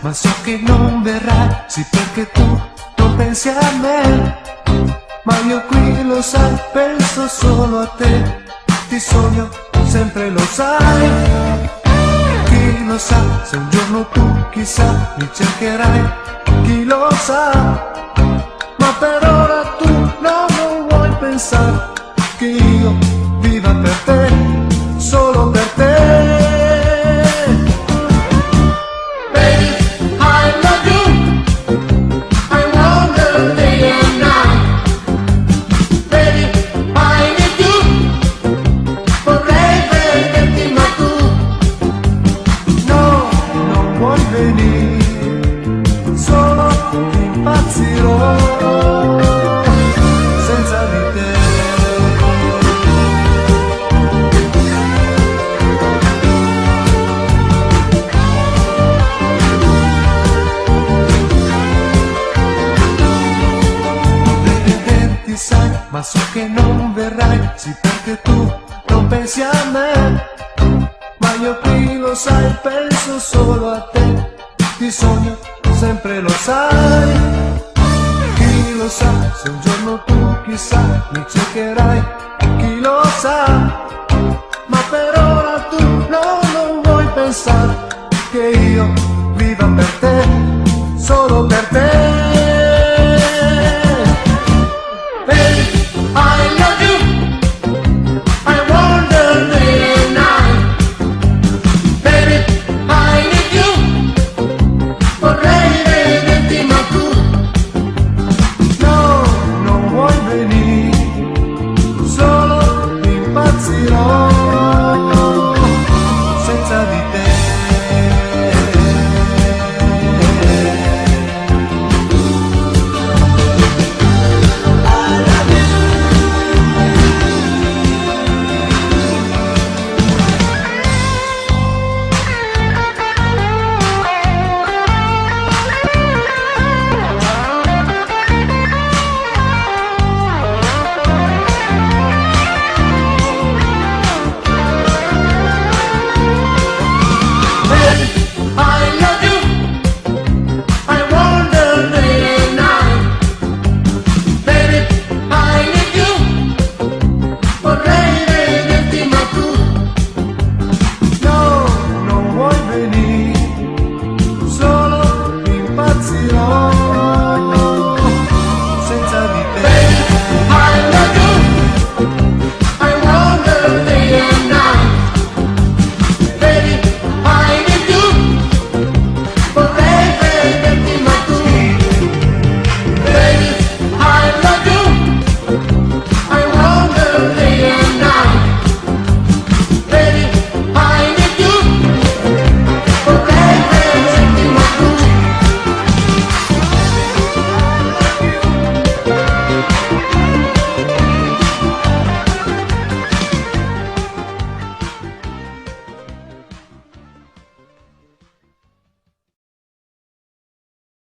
ma so che non verrai, sì perché tu non pensi a me, ma io qui lo sai, penso solo a te, ti sogno, sempre lo sai, chi lo sa, se un giorno tu chissà mi cercherai, chi lo sa, ma per ora tu non vuoi pensare che io viva per te, solo per te. Solo impazzirò senza di te. Vorrei vederti, sai, ma so che non verrai, sì perché tu non pensi a me, ma io qui lo sai, penso solo a te, ti sogno, sempre lo sai, chi lo sa, se un giorno tu chissà mi cercherai, chi lo sa,